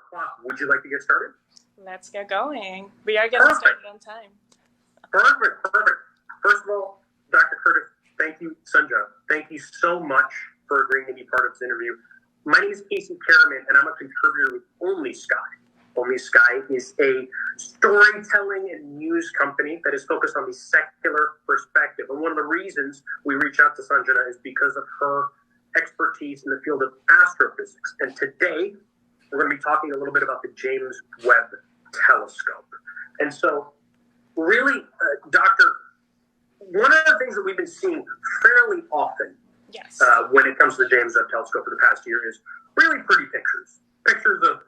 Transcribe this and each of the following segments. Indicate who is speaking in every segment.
Speaker 1: o'clock. Would you like to get started?
Speaker 2: Let's get going. We are getting started on time.
Speaker 1: Perfect. First of all, Dr. Curtis, thank you, Sanjana. Thank you so much for agreeing to be part of this interview. My name is Casey Karaman, and I'm a contributor with OnlySky. OnlySky is a storytelling and news company that is focused on the secular perspective. And one of the reasons we reach out to Sanjana is because of her expertise in the field of astrophysics. And today, we're going to be talking a little bit about the James Webb telescope. And so, really, Doctor, one of the things that we've been seeing fairly often when it comes to the James Webb telescope for the past year is really pretty pictures. Pictures of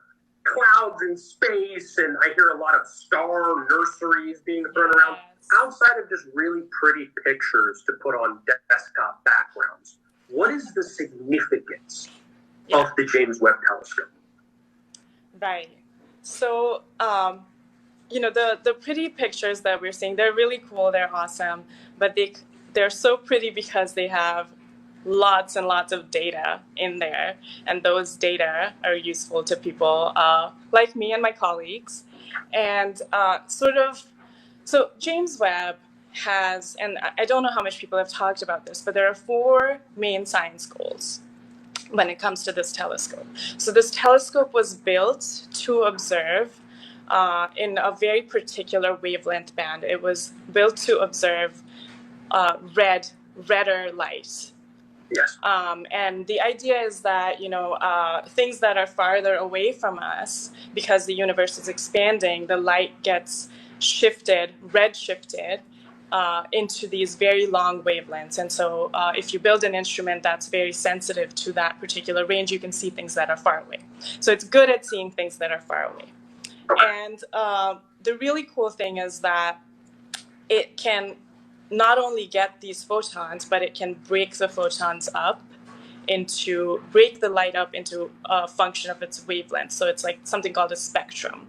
Speaker 1: clouds in space, and I hear a lot of star nurseries being thrown around. Outside of just really pretty pictures to put on desktop backgrounds, what is the significance of the James Webb telescope?
Speaker 2: Right. So, the pretty pictures that we're seeing, they're really cool, they're awesome, but they're so pretty because they have lots and lots of data in there, and those data are useful to people like me and my colleagues. And so James Webb has, and I don't know how much people have talked about this, but there are 4 main science goals when it comes to this telescope. So this telescope was built to observe in a very particular wavelength band. It was built to observe redder light.
Speaker 1: Yes.
Speaker 2: And the idea is that, things that are farther away from us, because the universe is expanding, the light gets redshifted into these very long wavelengths. And so if you build an instrument that's very sensitive to that particular range, you can see things that are far away. So it's good at seeing things that are far away. And the really cool thing is that it can not only get these photons, but it can break the light up into a function of its wavelength. So it's like something called a spectrum.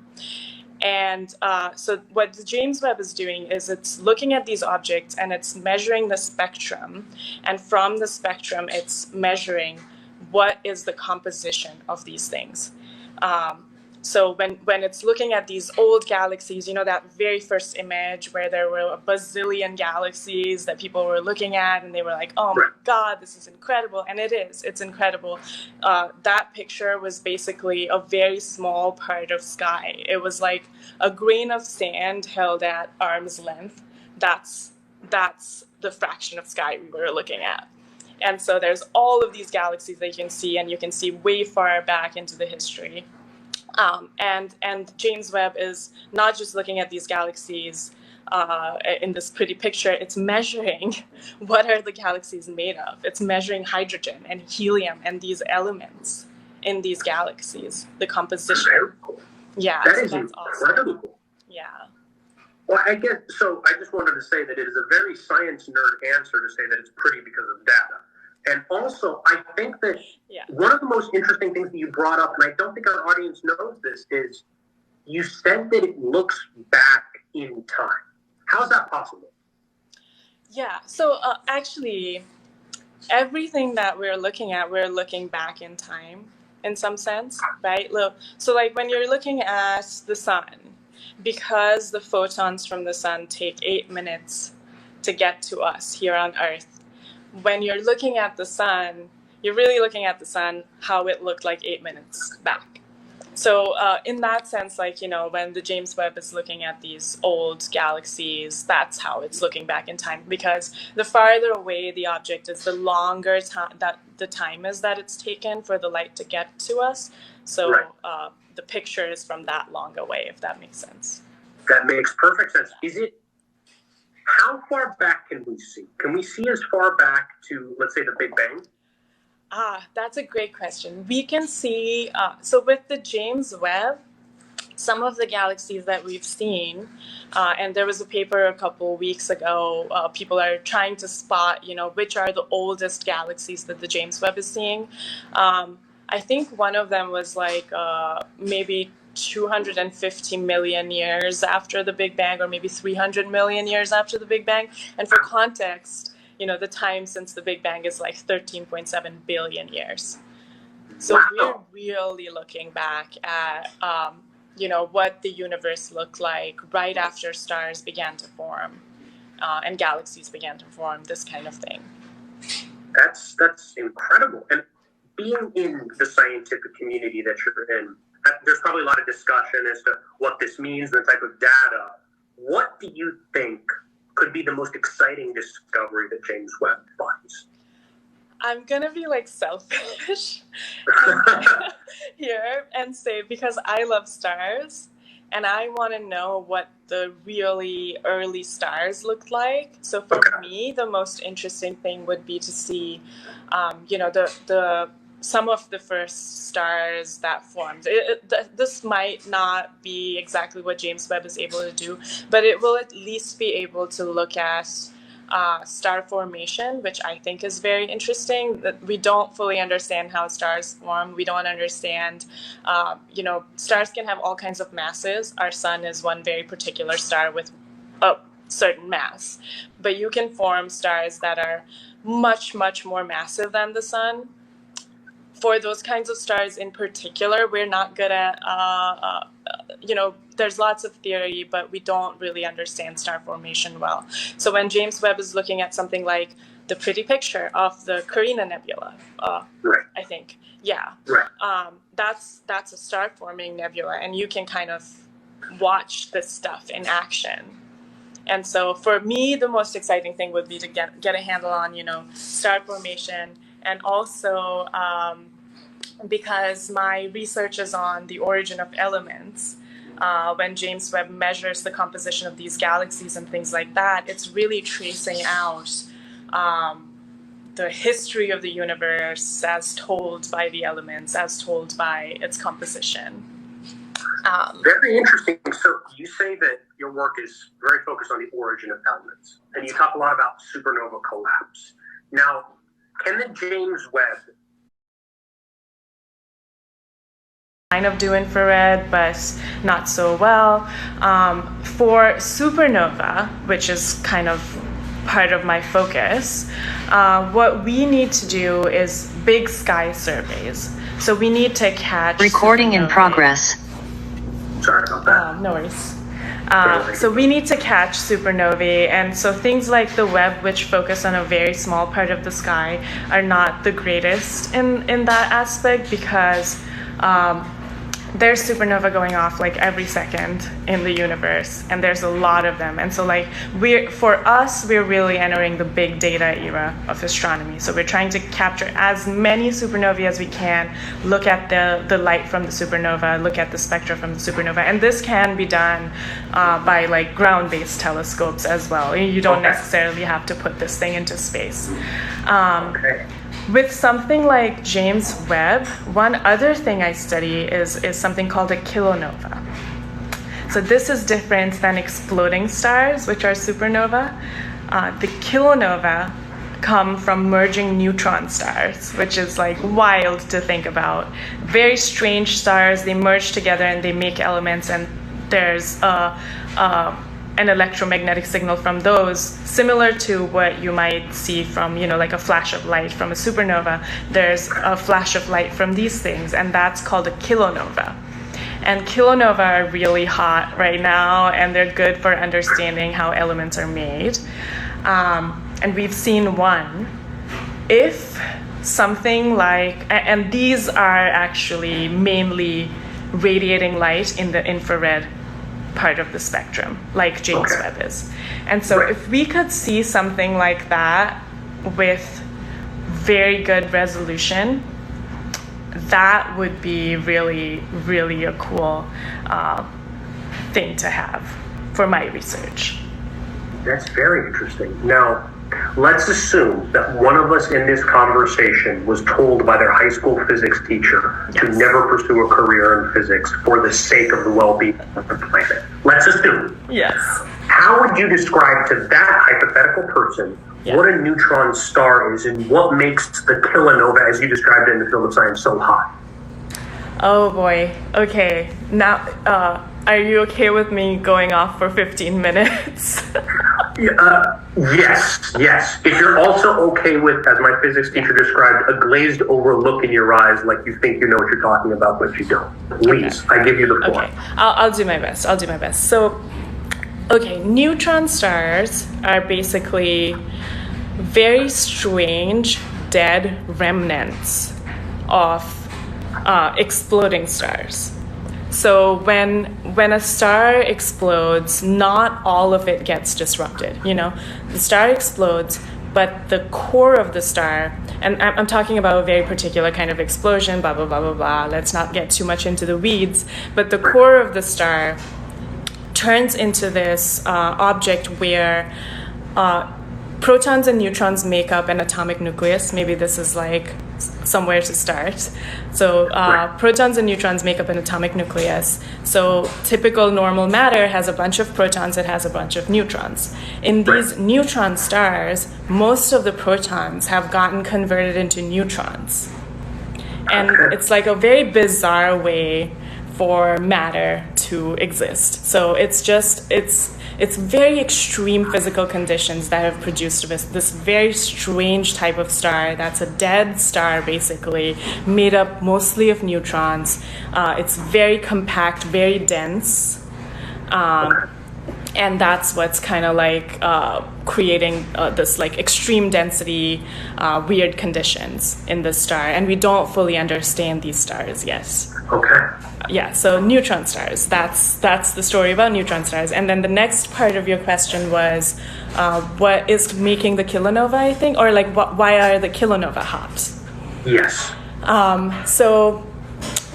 Speaker 2: And so what the James Webb is doing is it's looking at these objects and it's measuring the spectrum. And from the spectrum, it's measuring what is the composition of these things. So when it's looking at these old galaxies, that very first image where there were a bazillion galaxies that people were looking at and they were like, oh my God, this is incredible. And it's incredible. That picture was basically a very small part of sky. It was like a grain of sand held at arm's length. That's the fraction of sky we were looking at. And so there's all of these galaxies that you can see, and you can see way far back into the history. And James Webb is not just looking at these galaxies in this pretty picture. It's measuring what are the galaxies made of. It's measuring hydrogen and helium and these elements in these galaxies, the composition.
Speaker 1: Very cool.
Speaker 2: Yeah,
Speaker 1: that
Speaker 2: so
Speaker 1: is
Speaker 2: that's
Speaker 1: incredibly cool.
Speaker 2: Yeah.
Speaker 1: Well, I just wanted to say that it is a very science nerd answer to say that it's pretty because of data. And also, I think that one of the most interesting things that you brought up, and I don't think our audience knows this, is you said that it looks back in time. How's that possible?
Speaker 2: Yeah, so actually, everything that we're looking back in time in some sense, right? So like when you're looking at the sun, because the photons from the sun take 8 minutes to get to us here on Earth, when you're looking at the sun, you're really looking at the sun how it looked like 8 minutes back. So in that sense, when the James Webb is looking at these old galaxies, that's how it's looking back in time, because the farther away the object is, the longer that the time is that it's taken for the light to get to us. So the picture is from that long away, if that makes sense.
Speaker 1: That makes perfect sense. How far back can we see? Can we see as far back to, let's say, the Big Bang?
Speaker 2: That's a great question. We can see, so with the James Webb, some of the galaxies that we've seen, and there was a paper a couple weeks ago, people are trying to spot, which are the oldest galaxies that the James Webb is seeing. I think one of them was maybe 250 million years after the Big Bang, or maybe 300 million years after the Big Bang. And for context, the time since the Big Bang is 13.7 billion years. So
Speaker 1: Wow.
Speaker 2: we're really looking back at, what the universe looked like right after stars began to form and galaxies began to form, this kind of thing.
Speaker 1: That's incredible. And being in the scientific community that you're in, there's probably a lot of discussion as to what this means, the type of data. What do you think could be the most exciting discovery that James Webb finds?
Speaker 2: I'm gonna be like selfish here and say, because I love stars and I want to know what the really early stars looked like. So for me, the most interesting thing would be to see, the some of the first stars that formed. This might not be exactly what James Webb is able to do, but it will at least be able to look at star formation, which I think is very interesting. We don't fully understand how stars form. We don't understand, stars can have all kinds of masses. Our sun is one very particular star with a certain mass. But you can form stars that are much, much more massive than the sun. For those kinds of stars in particular, we're not good at, there's lots of theory, but we don't really understand star formation well. So when James Webb is looking at something like the pretty picture of the Carina Nebula,
Speaker 1: Right.
Speaker 2: I think, yeah,
Speaker 1: Right.
Speaker 2: That's a star-forming nebula, and you can kind of watch this stuff in action. And so for me, the most exciting thing would be to get a handle on, star formation, and also because my research is on the origin of elements. When James Webb measures the composition of these galaxies and things like that, it's really tracing out the history of the universe as told by the elements, as told by its composition.
Speaker 1: Very interesting. So you say that your work is very focused on the origin of elements, and you talk a lot about supernova collapse. Now, can the James Webb
Speaker 2: kind of do infrared, but not so well? For supernova, which is kind of part of my focus, what we need to do is big sky surveys. So we need to catch
Speaker 3: recording in progress.
Speaker 1: Sorry about that.
Speaker 2: No worries. So we need to catch supernovae, and so things like the Webb, which focus on a very small part of the sky, are not the greatest in that aspect, because there's supernova going off like every second in the universe, and there's a lot of them. And so we're really entering the big data era of astronomy. So we're trying to capture as many supernovae as we can, look at the light from the supernova, look at the spectra from the supernova. And this can be done by ground-based telescopes as well. You don't necessarily have to put this thing into space. With something like James Webb, one other thing I study is something called a kilonova. So this is different than exploding stars, which are supernova. The kilonova come from merging neutron stars, which is wild to think about. Very strange stars, they merge together and they make elements, and there's an electromagnetic signal from those, similar to what you might see from, a flash of light from a supernova. There's a flash of light from these things, and that's called a kilonova. And kilonova are really hot right now, and they're good for understanding how elements are made. And we've seen one. If something and these are actually mainly radiating light in the infrared part of the spectrum, like James Webb is. And so if we could see something like that with very good resolution, that would be really, really a cool thing to have for my research.
Speaker 1: That's very interesting. Now, let's assume that one of us in this conversation was told by their high school physics teacher to never pursue a career in physics for the sake of the well-being of the planet. Let's assume.
Speaker 2: Yes.
Speaker 1: How would you describe to that hypothetical person what a neutron star is, and what makes the kilonova, as you described it in the field of science, so hot?
Speaker 2: Oh boy. Okay. Now, are you okay with me going off for 15 minutes?
Speaker 1: Yes. If you're also okay with, as my physics teacher described, a glazed over look in your eyes, like you think you know what you're talking about, but you don't. Please, okay. I give you the floor.
Speaker 2: Okay, I'll do my best. So, okay, neutron stars are basically very strange dead remnants of exploding stars. So when a star explodes, not all of it gets disrupted. The star explodes, but the core of the star, and I'm talking about a very particular kind of explosion, blah, blah, blah, blah, blah. Let's not get too much into the weeds. But the core of the star turns into this object where protons and neutrons make up an atomic nucleus. Maybe this is like somewhere to start. So protons and neutrons make up an atomic nucleus. So typical normal matter has a bunch of protons, it has a bunch of neutrons. In these neutron stars, most of the protons have gotten converted into neutrons. And it's like a very bizarre way for matter to exist. So it's very extreme physical conditions that have produced this very strange type of star that's a dead star, basically, made up mostly of neutrons. It's very compact, very dense. And that's what's kind of like creating this like extreme density, weird conditions in the star. And we don't fully understand these stars yet.
Speaker 1: Okay.
Speaker 2: Yeah, so neutron stars, that's the story about neutron stars. And then the next part of your question was, what is making the kilonovae, I think? Or like, why are the kilonovae hot?
Speaker 1: Yes.
Speaker 2: So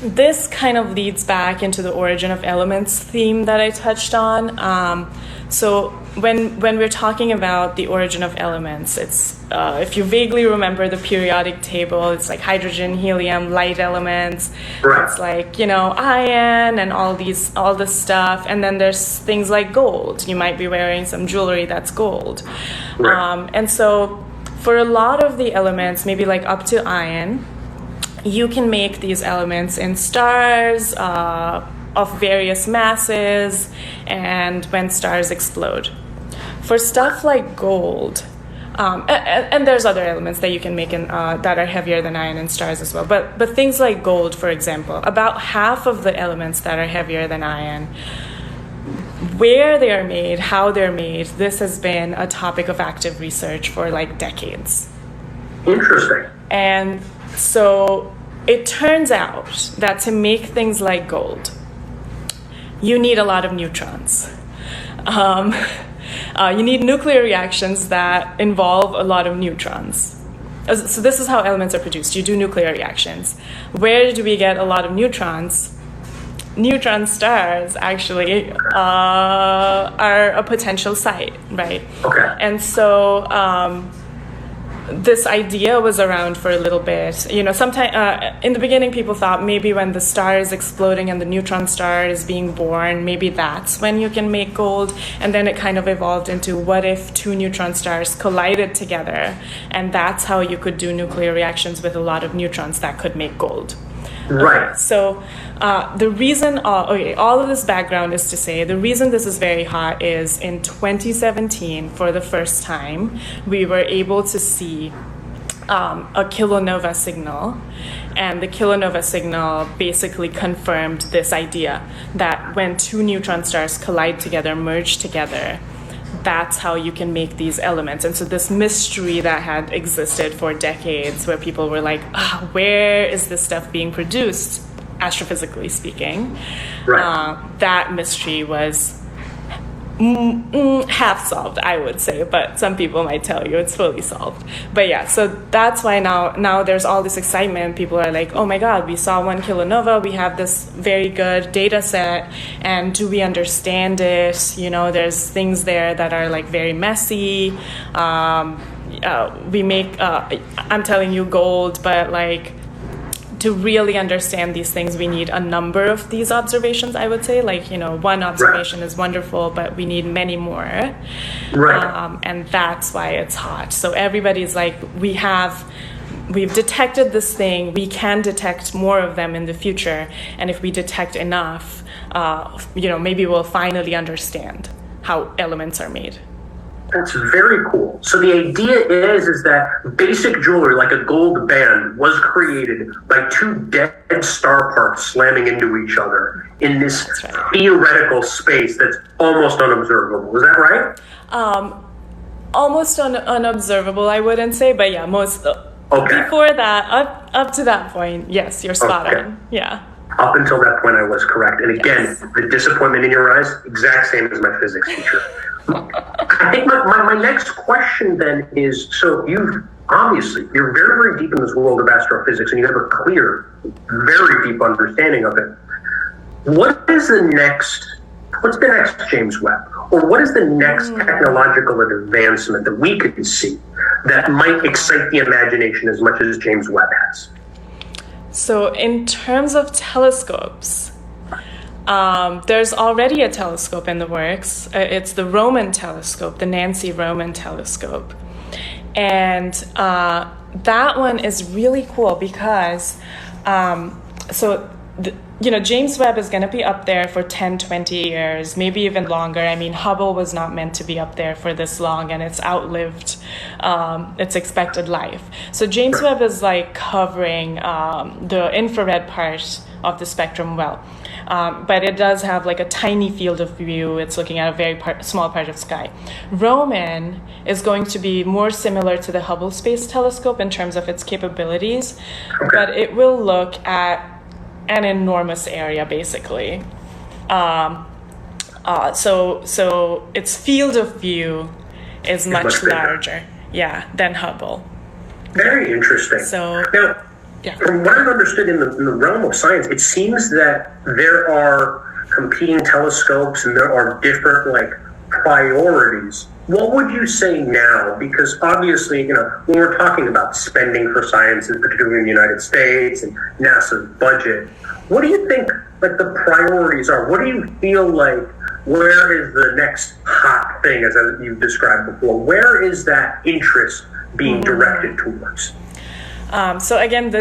Speaker 2: this kind of leads back into the origin of elements theme that I touched on. So when we're talking about the origin of elements, it's if you vaguely remember the periodic table, it's like hydrogen, helium, light elements.
Speaker 1: Right.
Speaker 2: It's like, iron and all this stuff. And then there's things like gold. You might be wearing some jewelry that's gold.
Speaker 1: Right.
Speaker 2: And so for a lot of the elements, maybe like up to iron, you can make these elements in stars of various masses and when stars explode. For stuff like gold, and there's other elements that you can make in that are heavier than iron in stars as well. But things like gold, for example, about half of the elements that are heavier than iron, where they are made, how they're made, this has been a topic of active research for like decades.
Speaker 1: Interesting.
Speaker 2: And so it turns out that to make things like gold, you need a lot of neutrons. You need nuclear reactions that involve a lot of neutrons. So this is how elements are produced. You do nuclear reactions. Where do we get a lot of neutrons? Neutron stars actually are a potential site, right?
Speaker 1: Okay.
Speaker 2: And so this idea was around for a little bit. Sometime in the beginning, people thought maybe when the star is exploding and the neutron star is being born, maybe that's when you can make gold. And then it kind of evolved into what if two neutron stars collided together, and that's how you could do nuclear reactions with a lot of neutrons that could make gold.
Speaker 1: Right.
Speaker 2: Okay, so the reason, all of this background is to say the reason this is very hot is in 2017, for the first time, we were able to see a kilonova signal. And the kilonova signal basically confirmed this idea that when two neutron stars collide together, merge together, that's how you can make these elements. And so this mystery that had existed for decades, where people were like, where is this stuff being produced, astrophysically speaking?
Speaker 1: Right.
Speaker 2: That mystery was half solved, I would say, but some people might tell you it's fully solved. But yeah, so that's why now there's all this excitement. People are like, oh my God, we saw one kilonova, we have this very good data set, and do we understand it? There's things there that are like very messy. We make, I'm telling you, gold, but like, to really understand these things, we need a number of these observations, I would say. Like, one observation is wonderful, but we need many more.
Speaker 1: Right.
Speaker 2: And that's why it's hot. So everybody's like, we've detected this thing, we can detect more of them in the future. And if we detect enough, maybe we'll finally understand how elements are made.
Speaker 1: That's very cool. So the idea is that basic jewelry, like a gold band, was created by two dead star parts slamming into each other in this theoretical space that's almost unobservable. Is that right?
Speaker 2: Almost unobservable, I wouldn't say, but yeah, most.
Speaker 1: Okay.
Speaker 2: Before that, up to that point, yes, you're spot on. Yeah.
Speaker 1: Up until that point, I was correct. And again, the disappointment in your eyes, exact same as my physics teacher. I think my next question then is, so you're very, very deep in this world of astrophysics, and you have a clear, very deep understanding of it. What's the next James Webb? Or what is the next technological advancement that we could see that might excite the imagination as much as James Webb has?
Speaker 2: So in terms of telescopes, there's already a telescope in the works. It's the Roman telescope, the Nancy Roman telescope. And that one is really cool because, James Webb is going to be up there for 10, 20 years, maybe even longer. I mean, Hubble was not meant to be up there for this long, and it's outlived its expected life. So James Webb is like covering the infrared part of the spectrum well. But it does have like a tiny field of view. It's looking at a very small part of sky. Roman is going to be more similar to the Hubble Space Telescope in terms of its capabilities, but it will look at an enormous area, basically. So its field of view is much larger, than Hubble.
Speaker 1: Very interesting.
Speaker 2: So
Speaker 1: now, from what I've understood in the realm of science, it seems that there are competing telescopes and there are different priorities. What would you say now? Because obviously, when we're talking about spending for science, particularly in the United States and NASA's budget, what do you think the priorities are? What do you feel like? Where is the next hot thing, as you've described before? Where is that interest being directed towards?
Speaker 2: So again,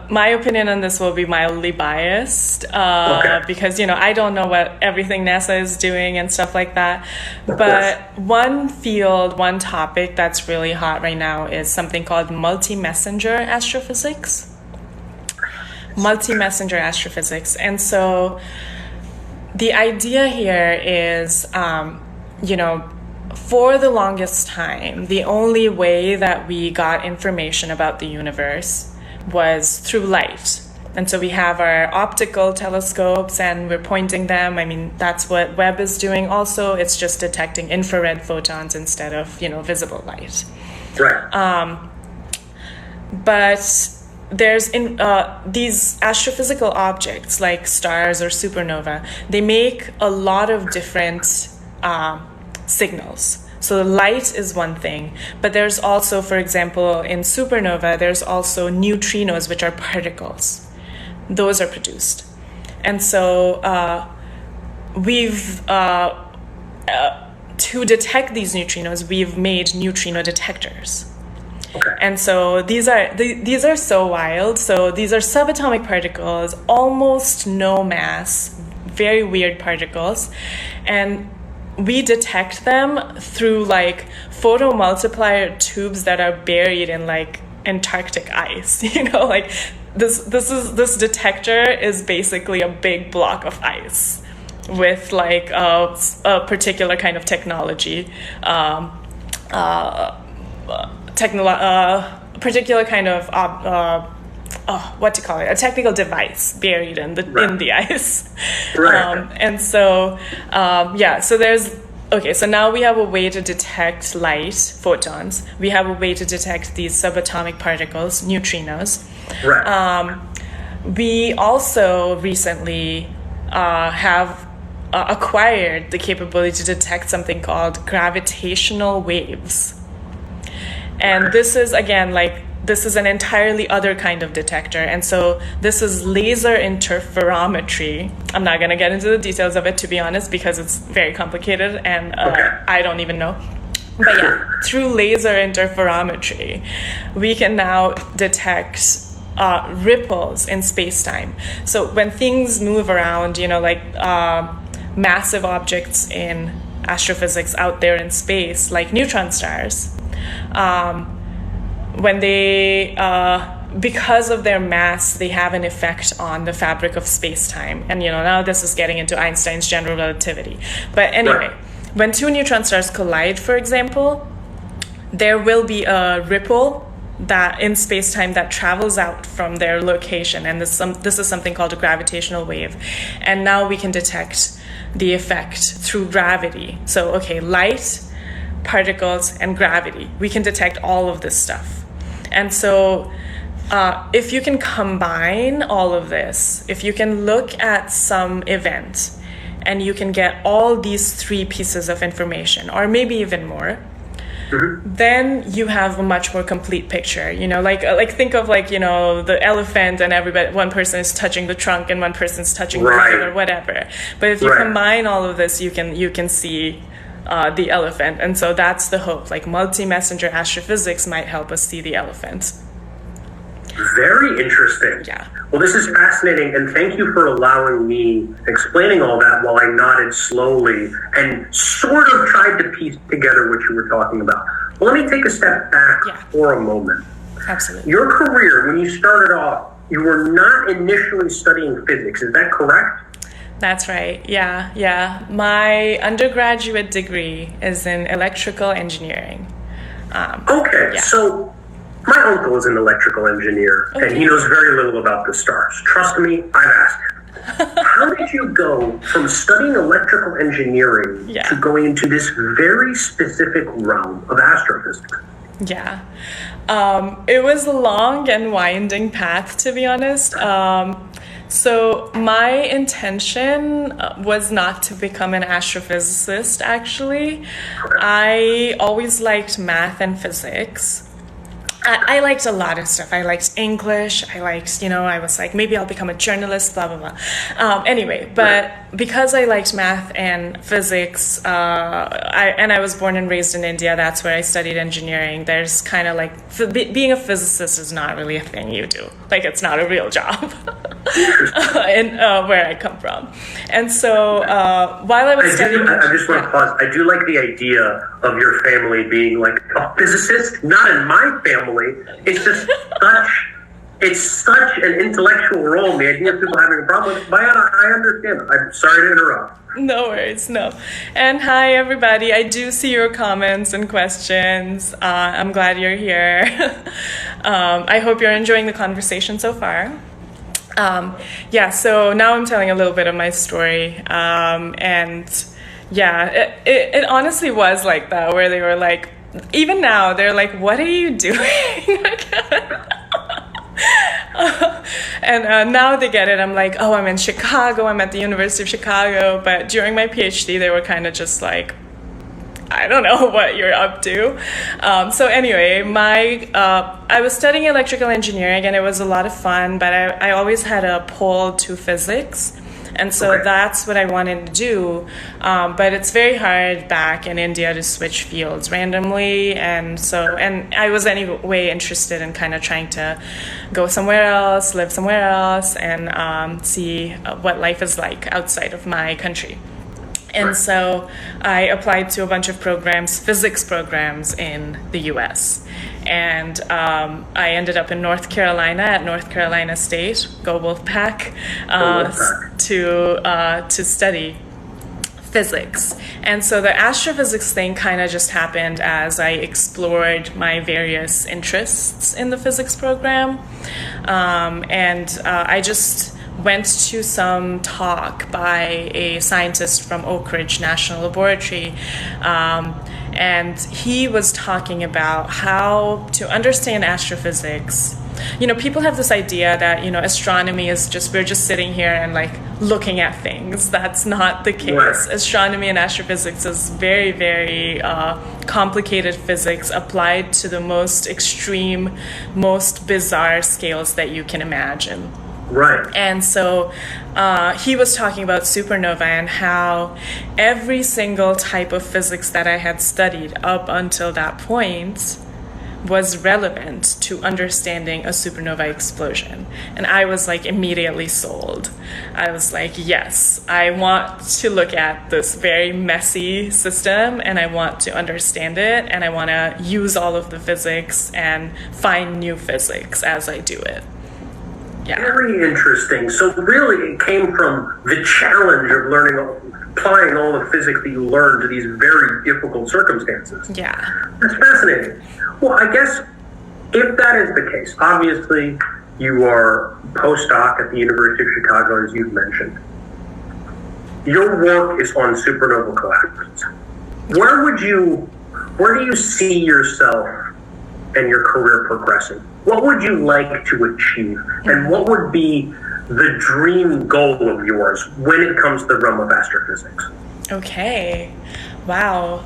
Speaker 2: my opinion on this will be mildly biased because, I don't know what everything NASA is doing and stuff like that. But one topic that's really hot right now is something called multi-messenger astrophysics. Multi-messenger astrophysics. And so the idea here is, for the longest time, the only way that we got information about the universe was through light. And so we have our optical telescopes and we're pointing them. I mean, that's what Webb is doing also. It's just detecting infrared photons instead of, visible light.
Speaker 1: Right.
Speaker 2: But there's these astrophysical objects like stars or supernova. They make a lot of different signals. So light is one thing, but there's also, for example, in supernova, there's also neutrinos, which are particles. Those are produced. And so to detect these neutrinos, we've made neutrino detectors.
Speaker 1: Okay.
Speaker 2: And so these are so wild. So these are subatomic particles, almost no mass, very weird particles. And we detect them through photomultiplier tubes that are buried in Antarctic ice. This detector is basically a big block of ice with a particular kind of technology, particular kind of a technical device buried in the ice.
Speaker 1: Right.
Speaker 2: And so so there's so now we have a way to detect light, photons. We have a way to detect these subatomic particles, neutrinos.
Speaker 1: Right.
Speaker 2: We also recently have acquired the capability to detect something called gravitational waves. And this is, again, this is an entirely other kind of detector. And so this is laser interferometry. I'm not going to get into the details of it, to be honest, because it's very complicated and I don't even know. But through laser interferometry, we can now detect ripples in space-time. So when things move around, massive objects in astrophysics out there in space, like neutron stars. When they, because of their mass, they have an effect on the fabric of space-time. And, now this is getting into Einstein's general relativity. But anyway, when two neutron stars collide, for example, there will be a ripple that in space-time that travels out from their location. And this is something called a gravitational wave. And now we can detect the effect through gravity. So, light, particles, and gravity. We can detect all of this stuff. And so if you can combine all of this, if you can look at some event and you can get all these three pieces of information, or maybe even more, then you have a much more complete picture. Like think of the elephant, and one person is touching the trunk and one person's touching the head or whatever. But if you combine all of this, you can see the elephant. And so that's the hope. Like multi-messenger astrophysics might help us see the elephant.
Speaker 1: Very interesting.
Speaker 2: Yeah.
Speaker 1: Well, this is fascinating, and thank you for allowing me explaining all that while I nodded slowly and sort of tried to piece together what you were talking about. Well, let me take a step back for a moment.
Speaker 2: Absolutely.
Speaker 1: Your career, when you started off, you were not initially studying physics. Is that correct?
Speaker 2: That's right. Yeah. My undergraduate degree is in electrical engineering.
Speaker 1: So my uncle is an electrical engineer, and he knows very little about the stars. Trust me, I've asked him. How did you go from studying electrical engineering to going into this very specific realm of astrophysics?
Speaker 2: Yeah. It was a long and winding path, to be honest. So my intention was not to become an astrophysicist, actually. I always liked math and physics. I liked a lot of stuff. I liked English. I was like, maybe I'll become a journalist, blah, blah, blah. Anyway, but because I liked math and physics, I was born and raised in India, that's where I studied engineering. There's kind of like, being a physicist is not really a thing you do. Like, it's not a real job in where I come from. And so while I was studying...
Speaker 1: I just want to pause. I do like the idea of your family being like a physicist. Not in my family. It's just such an intellectual role. The idea of people having a problem with it. Bayana, I understand. I'm sorry to interrupt.
Speaker 2: No worries, no. And hi, everybody. I do see your comments and questions. I'm glad you're here. I hope you're enjoying the conversation so far. So now I'm telling a little bit of my story. It honestly was like that, where they were like, even now, they're like, what are you doing? And now they get it. I'm like, oh, I'm in Chicago. I'm at the University of Chicago. But during my PhD, they were kind of just like, I don't know what you're up to. So anyway, I was studying electrical engineering, and it was a lot of fun, but I always had a pull to physics. And so that's what I wanted to do. But it's very hard back in India to switch fields randomly. And I was anyway interested in kind of trying to go somewhere else, live somewhere else, and see what life is like outside of my country. And so I applied to a bunch of programs, physics programs in the US. And I ended up in North Carolina at North Carolina State, go Wolfpack, to study physics. And so the astrophysics thing kind of just happened as I explored my various interests in the physics program. I just went to some talk by a scientist from Oak Ridge National Laboratory, and he was talking about how to understand astrophysics. People have this idea that, astronomy is we're just sitting here and like looking at things. That's not the case. Right. Astronomy and astrophysics is very, very complicated physics applied to the most extreme, most bizarre scales that you can imagine.
Speaker 1: Right.
Speaker 2: And so he was talking about supernovae and how every single type of physics that I had studied up until that point was relevant to understanding a supernova explosion. And I was like immediately sold. I was like, yes, I want to look at this very messy system and I want to understand it and I want to use all of the physics and find new physics as I do it. Yeah.
Speaker 1: Very interesting. So really it came from the challenge of applying all the physics that you learned to these very difficult circumstances.
Speaker 2: Yeah.
Speaker 1: That's fascinating. Well, I guess if that is the case, obviously you are postdoc at the University of Chicago, as you've mentioned. Your work is on supernova collapses. Where do you see yourself and your career progressing? What would you like to achieve? And what would be the dream goal of yours when it comes to the realm of astrophysics?
Speaker 2: Okay. Wow.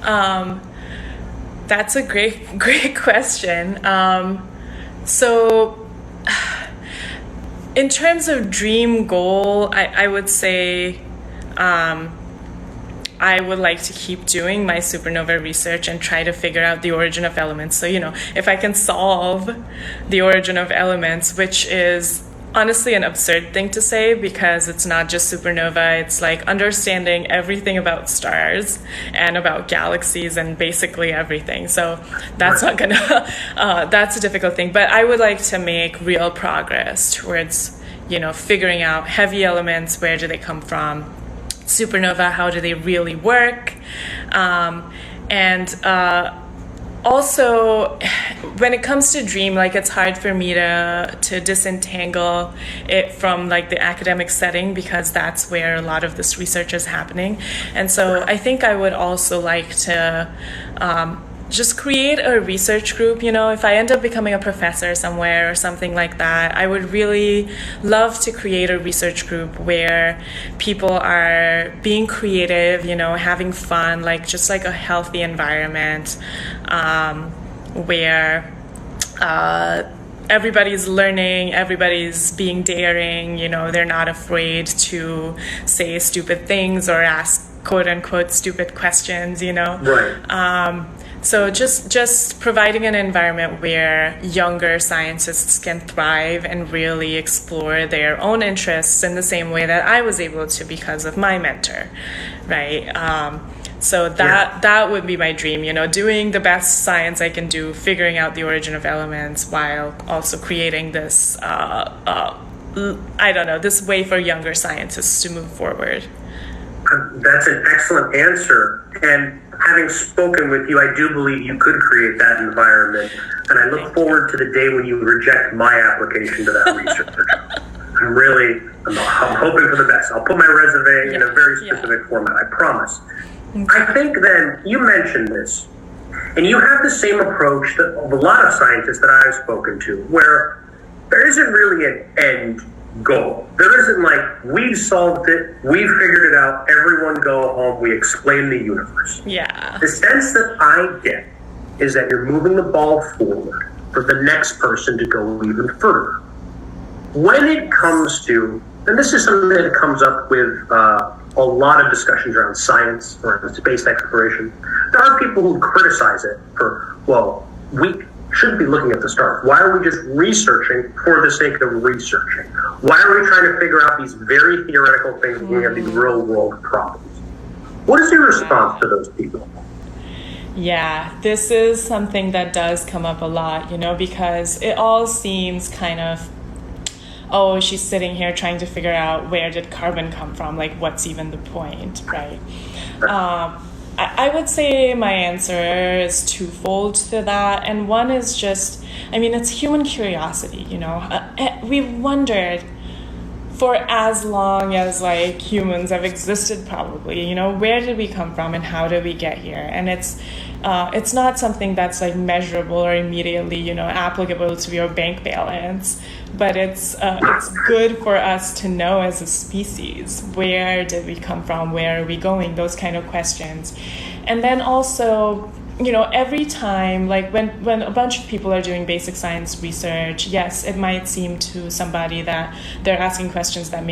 Speaker 2: That's a great question. So in terms of dream goal, I would say I would like to keep doing my supernova research and try to figure out the origin of elements. So, if I can solve the origin of elements, which is honestly an absurd thing to say because it's not just supernova, it's like understanding everything about stars and about galaxies and basically everything. So that's not gonna, that's a difficult thing. But I would like to make real progress towards, figuring out heavy elements, where do they come from? Supernova, how do they really work? Also, when it comes to dream, it's hard for me to disentangle it from the academic setting because that's where a lot of this research is happening. And so I think I would also like to just create a research group. If I end up becoming a professor somewhere or something like that, I would really love to create a research group where people are being creative, having fun, just a healthy environment where everybody's learning, everybody's being daring, they're not afraid to say stupid things or ask quote unquote stupid questions,
Speaker 1: Right.
Speaker 2: So just providing an environment where younger scientists can thrive and really explore their own interests in the same way that I was able to because of my mentor, right? So that would be my dream, doing the best science I can do, figuring out the origin of elements while also creating this, this way for younger scientists to move forward.
Speaker 1: That's an excellent answer. And having spoken with you, I do believe you could create that environment. And I look forward to the day when you reject my application to that research. I'm hoping for the best. I'll put my resume in a very specific format, I promise. I think then, you mentioned this, and you have the same approach that a lot of scientists that I've spoken to, where there isn't really an end goal. There isn't we've solved it, we've figured it out, everyone go home, we explain the universe.
Speaker 2: Yeah.
Speaker 1: The sense that I get is that you're moving the ball forward for the next person to go even further. When it comes to, and this is something that comes up with a lot of discussions around science or space exploration, there are people who criticize it for, we shouldn't be looking at the stars. Why are we just researching for the sake of researching? Why are we trying to figure out these very theoretical things when we have these real world problems? What is your response to those people?
Speaker 2: Yeah, this is something that does come up a lot, because it all seems kind of, oh, she's sitting here trying to figure out where did carbon come from? What's even the point, right? I would say my answer is twofold to that. And one is just, it's human curiosity, We've wondered for as long as humans have existed probably, where did we come from and how did we get here? And it's not something that's measurable or immediately, applicable to your bank balance, but it's good for us to know as a species, where did we come from, where are we going, those kind of questions. And then also, every time, when a bunch of people are doing basic science research, yes, it might seem to somebody that they're asking questions that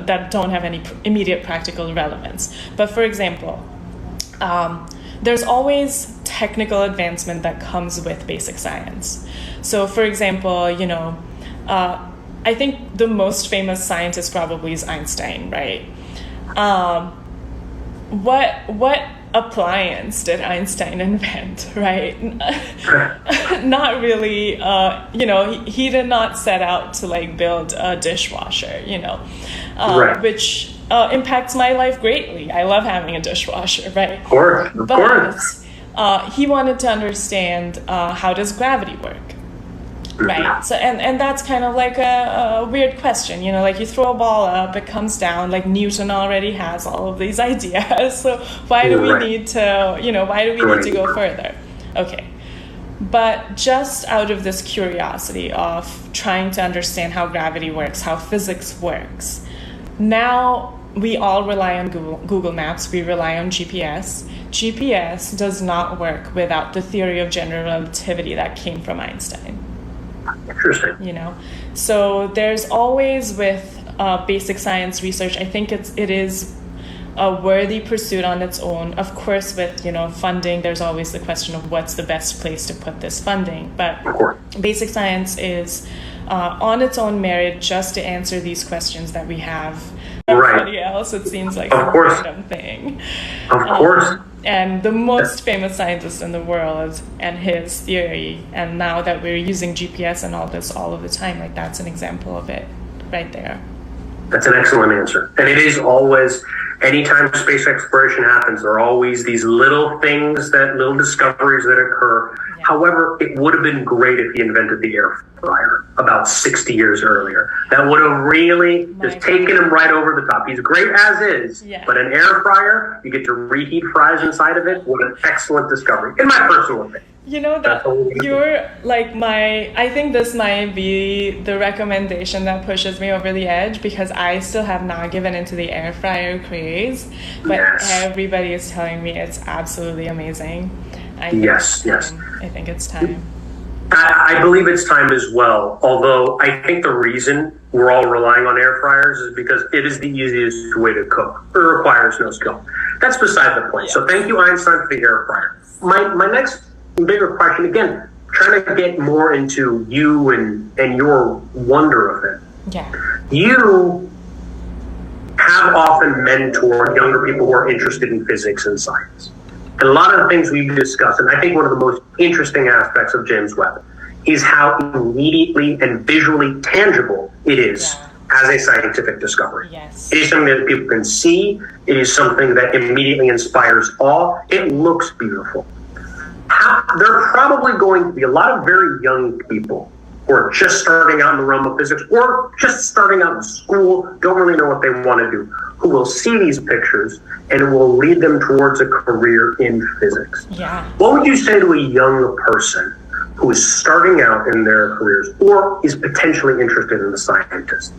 Speaker 2: that don't have any immediate practical relevance. But for example, there's always technical advancement that comes with basic science. So, for example, I think the most famous scientist probably is Einstein, right? What appliance did Einstein invent, right? Not really, he did not set out to like build a dishwasher,
Speaker 1: Right.
Speaker 2: which impacts my life greatly. I love having a dishwasher, right?
Speaker 1: Of course.
Speaker 2: He wanted to understand how does gravity work, right? So and that's kind of like a weird question, like you throw a ball up, it comes down. Like Newton already has all of these ideas, so why do we need to go further? Okay, but just out of this curiosity of trying to understand how gravity works, how physics works, now we all rely on Google Maps, we rely on GPS. GPS does not work without the theory of general relativity that came from Einstein.
Speaker 1: Interesting.
Speaker 2: So there's always with basic science research, I think it is a worthy pursuit on its own. Of course, with funding, there's always the question of what's the best place to put this funding. But basic science is on its own merit just to answer these questions that we have. Everybody else, it seems like a random thing.
Speaker 1: Of course.
Speaker 2: And the most famous scientist in the world and his theory, and now that we're using GPS and all this all of the time, like that's an example of it right there.
Speaker 1: That's an excellent answer. And it is always, anytime space exploration happens, there are always these little things, little discoveries that occur. Yeah. However, it would have been great if he invented the air fryer about 60 years earlier. That would have really taken him right over the top. He's great as is, but an air fryer, you get to reheat fries inside of it. What an excellent discovery, in my personal opinion.
Speaker 2: You're like I think this might be the recommendation that pushes me over the edge, because I still have not given into the air fryer craze, but everybody is telling me it's absolutely amazing. I think it's time.
Speaker 1: I believe it's time as well, although I think the reason we're all relying on air fryers is because it is the easiest way to cook. It requires no skill. That's beside the point. So thank you, Einstein, for the air fryer. My next bigger question, again, trying to get more into you and your wonder of it.
Speaker 2: Yeah.
Speaker 1: You have often mentored younger people who are interested in physics and science. And a lot of the things we've discussed, and I think one of the most interesting aspects of James Webb is how immediately and visually tangible it is as a scientific discovery.
Speaker 2: Yes.
Speaker 1: It is something that people can see. It is something that immediately inspires awe. It looks beautiful. There are probably going to be a lot of very young people who are just starting out in the realm of physics or just starting out in school, don't really know what they want to do, who will see these pictures and it will lead them towards a career in physics.
Speaker 2: Yeah.
Speaker 1: What would you say to a young person who is starting out in their careers or is potentially interested in the scientist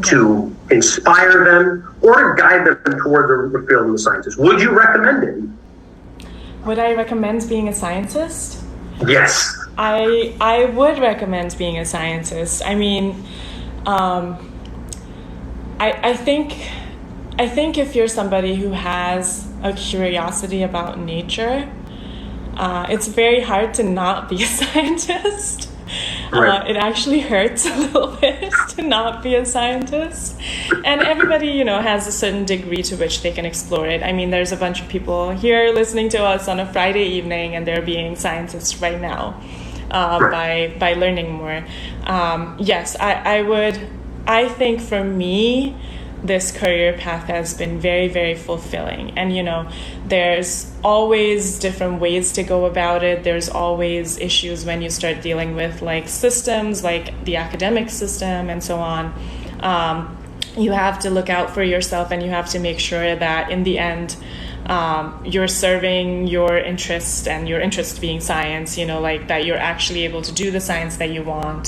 Speaker 1: to inspire them or to guide them towards the field of the sciences? Would you recommend it?
Speaker 2: Would I recommend being a scientist?
Speaker 1: Yes.
Speaker 2: I would recommend being a scientist. I mean, I think if you're somebody who has a curiosity about nature, it's very hard to not be a scientist.
Speaker 1: Right.
Speaker 2: It actually hurts a little bit to not be a scientist. And everybody, has a certain degree to which they can explore it. I mean, there's a bunch of people here listening to us on a Friday evening, and they're being scientists right now by learning more. Yes, I would. I think for me, this career path has been very, very fulfilling. And, there's always different ways to go about it. There's always issues when you start dealing with like systems, like the academic system and so on. You have to look out for yourself, and you have to make sure that in the end, you're serving your interest, and your interest being science, like that you're actually able to do the science that you want,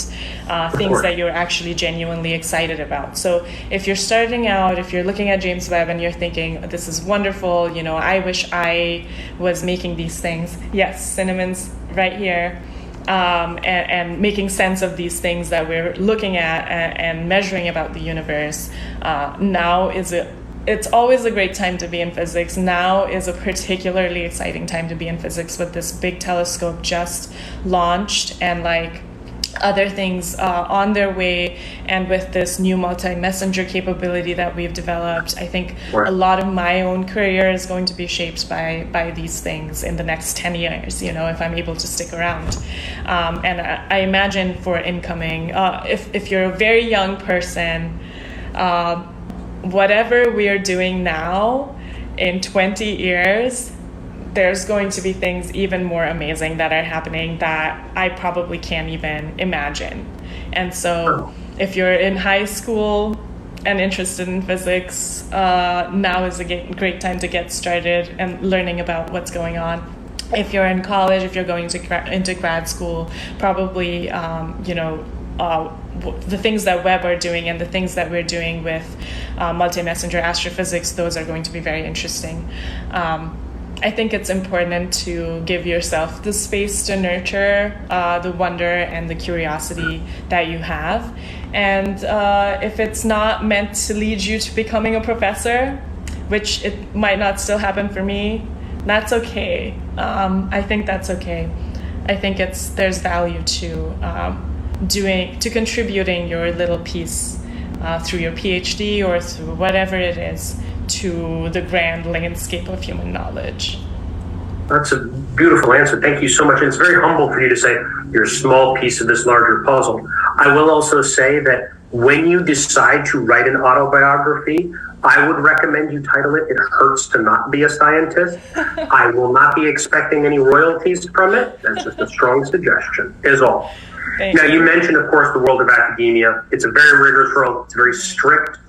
Speaker 2: things that you're actually genuinely excited about. So if you're starting out, if you're looking at James Webb and you're thinking, this is wonderful, I wish I was making these things. Yes, Cinnamon's right here. And making sense of these things that we're looking at and measuring about the universe. Now is a it's always a great time to be in physics. Now is a particularly exciting time to be in physics with this big telescope just launched and like other things on their way, and with this new multi-messenger capability that we've developed, I think a lot of my own career is going to be shaped by these things in the next 10 years, you know, if I'm able to stick around. And I imagine for incoming, if you're a very young person, whatever we are doing now, in 20 years, there's going to be things even more amazing that are happening that I probably can't even imagine. And so if you're in high school and interested in physics, now is a great time to get started and learning about what's going on. If you're in college, if you're going into grad school, probably, the things that Webb are doing and the things that we're doing with multi-messenger astrophysics, those are going to be very interesting. I think it's important to give yourself the space to nurture the wonder and the curiosity that you have. And if it's not meant to lead you to becoming a professor, which it might not still happen for me, that's okay. I think that's okay. I think there's value to contributing your little piece through your PhD or through whatever it is to the grand landscape of human knowledge.
Speaker 1: That's a beautiful answer. Thank you so much. And it's very humble for you to say you're a small piece of this larger puzzle. I will also say that when you decide to write an autobiography, I would recommend you title it, "It Hurts to Not Be a Scientist." I will not be expecting any royalties from it. That's just a strong suggestion, is all. Now, you mentioned, of course, the world of academia. It's a very rigorous world. It's very strict.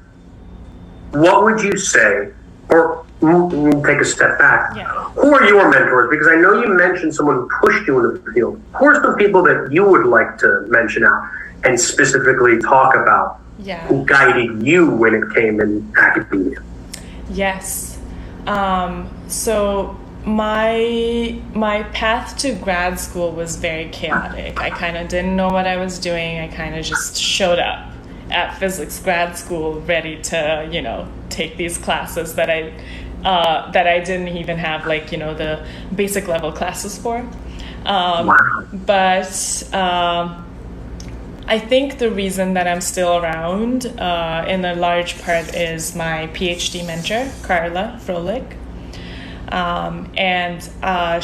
Speaker 1: What would you say, or take a step back, who are your mentors? Because I know you mentioned someone who pushed you into the field. Who are some people that you would like to mention out and specifically talk about who guided you when it came in academia?
Speaker 2: Yes. So my path to grad school was very chaotic. I kind of didn't know what I was doing. I kind of just showed up at physics grad school ready to, take these classes that I didn't even have, the basic level classes for. But I think the reason that I'm still around in a large part is my PhD mentor, Carla Froelich. And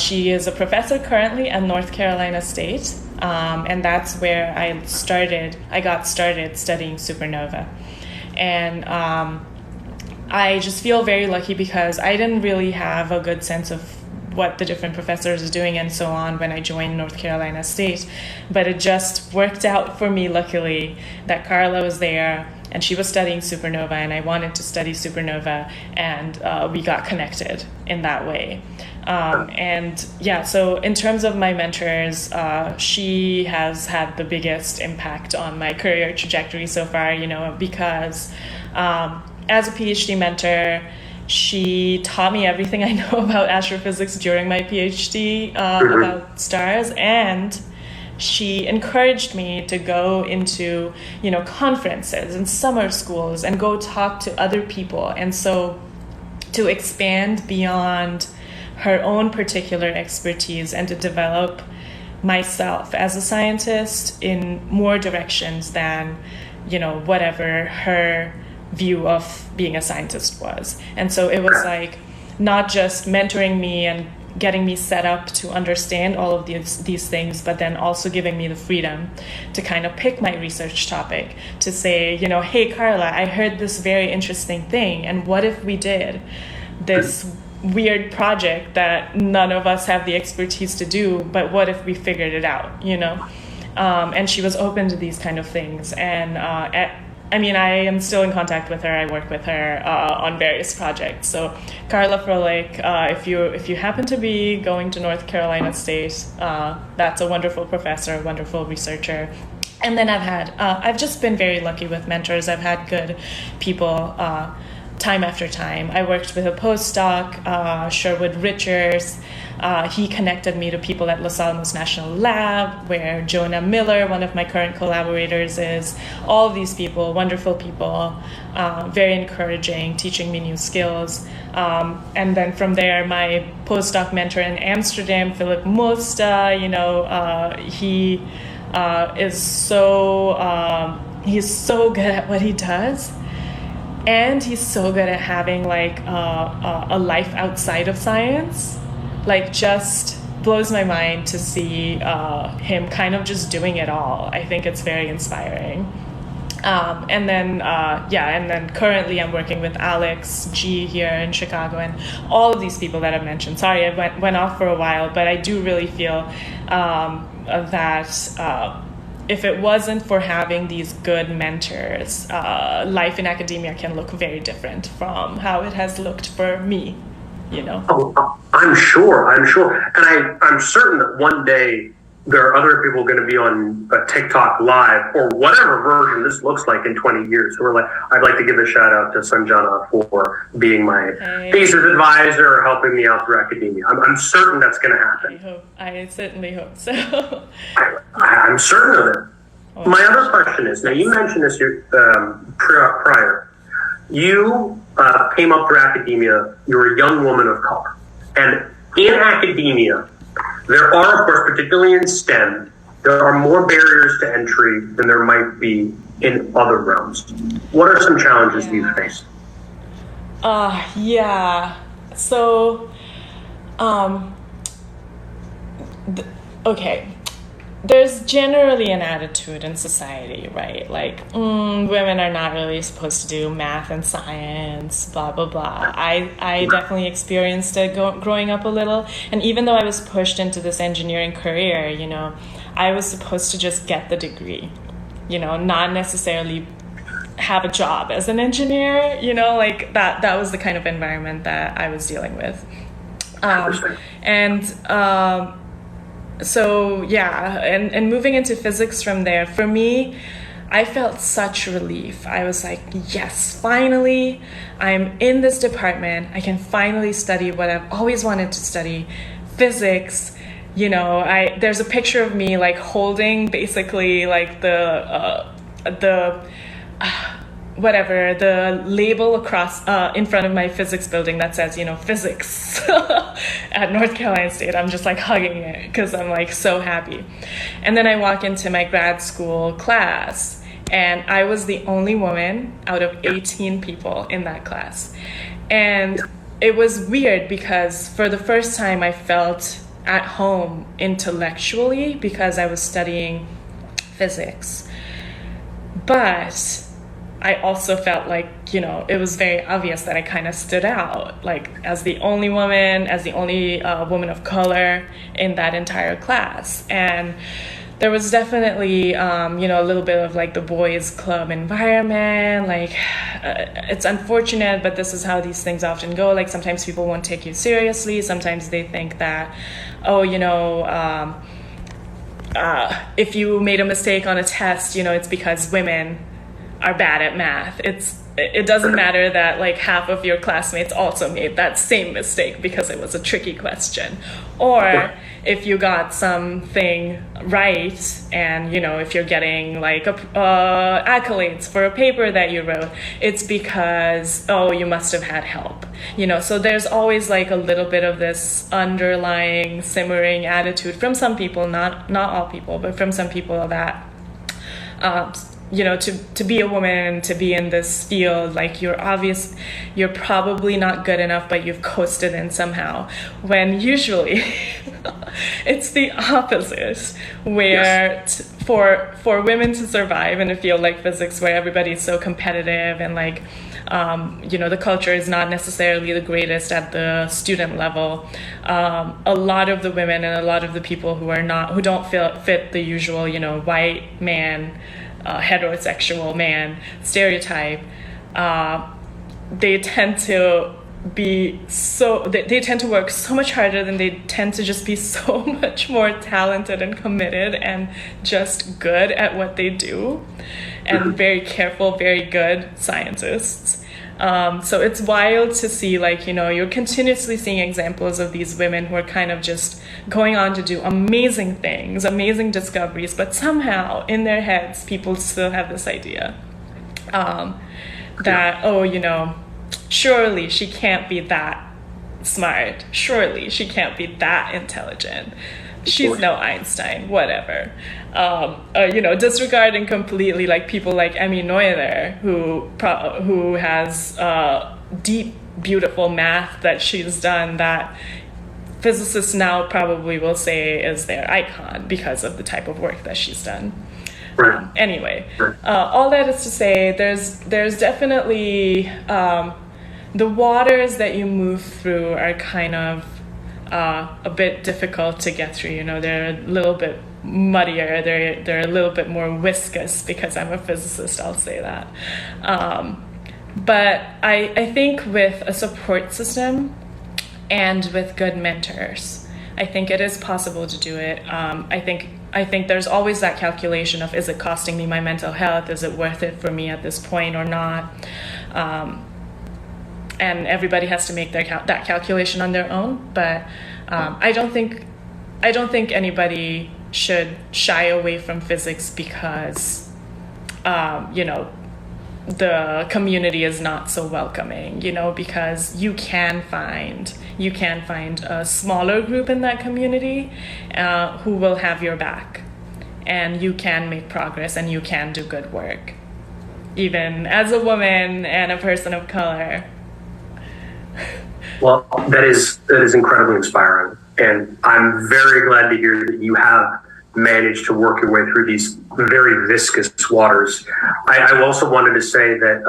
Speaker 2: she is a professor currently at North Carolina State. And that's where I got started studying supernova. And I just feel very lucky because I didn't really have a good sense of what the different professors are doing and so on when I joined North Carolina State. But it just worked out for me, luckily, that Carla was there and she was studying supernova and I wanted to study supernova, and we got connected in that way. So in terms of my mentors, she has had the biggest impact on my career trajectory so far, because as a PhD mentor, she taught me everything I know about astrophysics during my PhD about stars, and she encouraged me to go into, conferences and summer schools and go talk to other people. And so to expand beyond her own particular expertise and to develop myself as a scientist in more directions than, whatever her view of being a scientist was. And so it was like not just mentoring me and getting me set up to understand all of these things, but then also giving me the freedom to kind of pick my research topic, to say, hey, Carla, I heard this very interesting thing, and what if we did this weird project that none of us have the expertise to do, but what if we figured it out, And she was open to these kind of things. And I am still in contact with her. I work with her on various projects. So Carla Froelich, if you happen to be going to North Carolina State, that's a wonderful professor, a wonderful researcher. And then I've just been very lucky with mentors. I've had good people time after time. I worked with a postdoc, Sherwood Richards. He connected me to people at Los Alamos National Lab, where Jonah Miller, one of my current collaborators, is. All of these people, wonderful people, very encouraging, teaching me new skills. And then from there, my postdoc mentor in Amsterdam, Philip Mosta, he is he's so good at what he does. And he's so good at having like a life outside of science. Like, just blows my mind to see him kind of just doing it all. I think it's very inspiring. And then currently I'm working with Alex G here in Chicago, and all of these people that I've mentioned. Sorry, I went off for a while, but I do really feel that if it wasn't for having these good mentors, life in academia can look very different from how it has looked for me.
Speaker 1: Oh, I'm sure. And I'm certain that one day there are other people going to be on a TikTok live or whatever version this looks like in 20 years. So I'd like to give a shout out to Sanjana for being my thesis advisor or helping me out through academia. I'm certain that's going to happen.
Speaker 2: I certainly hope so.
Speaker 1: I'm certain of it. My other question is, now you mentioned this prior. You came up through academia, you were a young woman of color. And in academia, there are, of course, particularly in STEM, there are more barriers to entry than there might be in other realms. What are some challenges you face?
Speaker 2: So, okay. There's generally an attitude in society, right? Like, women are not really supposed to do math and science, blah, blah, blah. I definitely experienced it growing up a little. And even though I was pushed into this engineering career, I was supposed to just get the degree, not necessarily have a job as an engineer, like that was the kind of environment that I was dealing with. And moving into physics from there, for me, I felt such relief. I was like, yes, finally, I'm in this department. I can finally study what I've always wanted to study, physics. There's a picture of me like holding basically like the label across in front of my physics building that says, physics at North Carolina State. I'm just like hugging it because I'm like so happy. And then I walk into my grad school class, and I was the only woman out of 18 people in that class. And it was weird because for the first time I felt at home intellectually because I was studying physics. But I also felt like, it was very obvious that I kind of stood out, like as the only woman, as the only woman of color in that entire class. And there was definitely, a little bit of like the boys club environment. Like, it's unfortunate, but this is how these things often go. Like, sometimes people won't take you seriously. Sometimes they think that, if you made a mistake on a test, it's because women are bad at math. It doesn't matter that like half of your classmates also made that same mistake because it was a tricky question. Or if you got something right and, if you're getting like accolades for a paper that you wrote, it's because, you must have had help. So there's always like a little bit of this underlying simmering attitude from some people, not all people, but from some people that, to be a woman, to be in this field, like you're probably not good enough, but you've coasted in somehow. When usually it's the opposite, where for women to survive in a field like physics, where everybody's so competitive and like, the culture is not necessarily the greatest at the student level. A lot of the women and a lot of the people who don't fit the usual, white man, heterosexual man stereotype, they tend to work so much harder, than they tend to just be so much more talented and committed and just good at what they do, and very careful, very good scientists. So it's wild to see, like, you're continuously seeing examples of these women who are kind of just going on to do amazing things, amazing discoveries, but somehow in their heads, people still have this idea that, surely she can't be that smart. Surely she can't be that intelligent. She's no Einstein, whatever. Disregarding completely like people like Emmy Noether, who has deep, beautiful math that she's done that physicists now probably will say is their icon because of the type of work that she's done.
Speaker 1: Right.
Speaker 2: Anyway, all that is to say, there's definitely the waters that you move through are kind of a bit difficult to get through. They're a little bit muddier. They're a little bit more viscous because I'm a physicist. I'll say that. But I think with a support system and with good mentors, I think it is possible to do it. I think there's always that calculation of, is it costing me my mental health? Is it worth it for me at this point or not? And everybody has to make that calculation on their own. But I don't think anybody should shy away from physics because the community is not so welcoming. Because you can find a smaller group in that community who will have your back, and you can make progress and you can do good work, even as a woman and a person of color.
Speaker 1: Well, that is incredibly inspiring, and I'm very glad to hear that you have managed to work your way through these very viscous waters. I also wanted to say that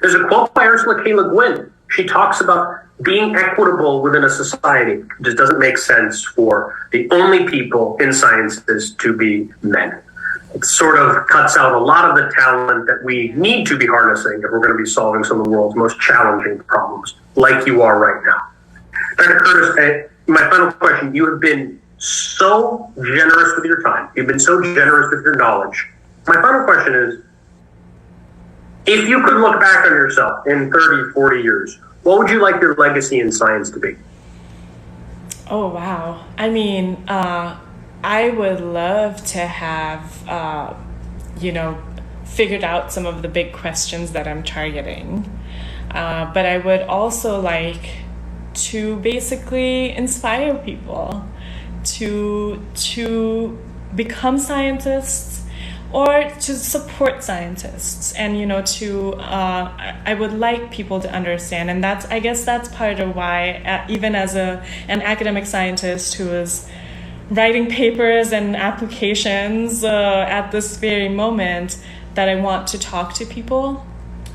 Speaker 1: there's a quote by Ursula K. Le Guin. She talks about being equitable within a society. It just doesn't make sense for the only people in sciences to be men. It sort of cuts out a lot of the talent that we need to be harnessing if we're going to be solving some of the world's most challenging problems, like you are right now. Dr. Curtis, my final question, you have been so generous with your time. You've been so generous with your knowledge. My final question is, if you could look back on yourself in 30, 40 years, what would you like your legacy in science to be?
Speaker 2: Oh, wow. I mean, I would love to have, figured out some of the big questions that I'm targeting. But I would also like to basically inspire people to become scientists or to support scientists. And, I would like people to understand. And I guess that's part of why, even as an academic scientist who is writing papers and applications at this very moment, that I want to talk to people,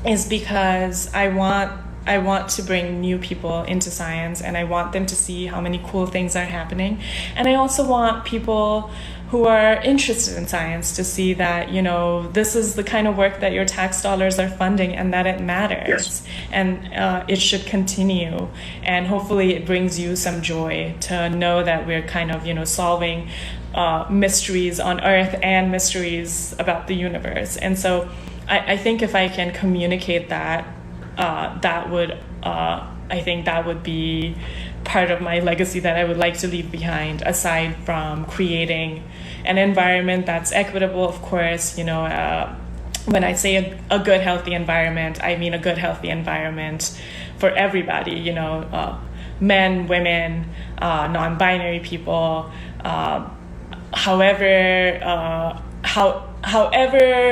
Speaker 2: is because I want to bring new people into science, and I want them to see how many cool things are happening. And I also want people who are interested in science to see that, this is the kind of work that your tax dollars are funding and that it matters.
Speaker 1: Yes.
Speaker 2: And it should continue. And hopefully it brings you some joy to know that we're kind of, solving mysteries on Earth and mysteries about the universe. And so I think if I can communicate that, I think that would be part of my legacy that I would like to leave behind, aside from creating an environment that's equitable, of course. When I say a good, healthy environment, I mean a good, healthy environment for everybody, men, women, non-binary people,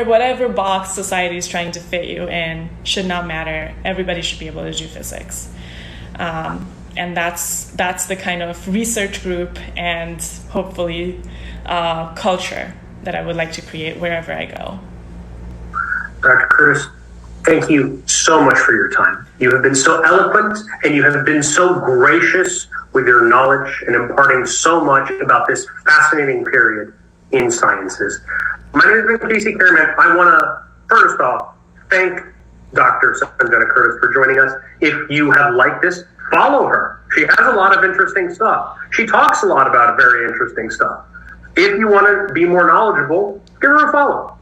Speaker 2: whatever box society is trying to fit you in should not matter. Everybody should be able to do physics. And that's the kind of research group and hopefully culture that I would like to create wherever I go.
Speaker 1: Dr. Curtis, thank you so much for your time. You have been so eloquent and you have been so gracious with your knowledge and imparting so much about this fascinating period in sciences. My name is Casey Kerman. I want to, first off, thank Dr. Sanjana Curtis for joining us. If you have liked this, follow her. She has a lot of interesting stuff. She talks a lot about very interesting stuff. If you want to be more knowledgeable, give her a follow.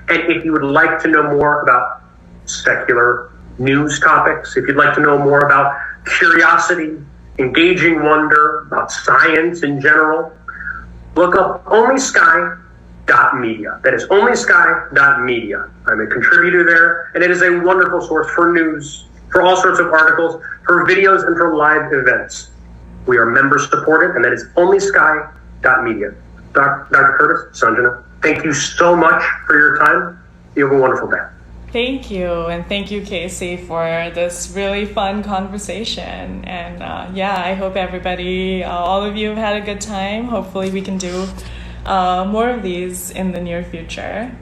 Speaker 1: And if you would like to know more about secular news topics, if you'd like to know more about curiosity, engaging wonder, about science in general, look up OnlySky.media. That is OnlySky.media. I'm a contributor there, and it is a wonderful source for news, for all sorts of articles, for videos, and for live events. We are member supported, and that is OnlySky.media. Dr. Curtis, Sanjana, thank you so much for your time. You have a wonderful day.
Speaker 2: Thank you, and thank you, Casey, for this really fun conversation. And I hope everybody, all of you have had a good time. Hopefully we can do more of these in the near future.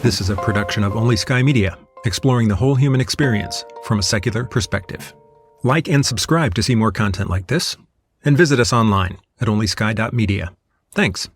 Speaker 3: This is a production of OnlySky Media, exploring the whole human experience from a secular perspective. Like and subscribe to see more content like this, and visit us online at onlysky.media. Thanks.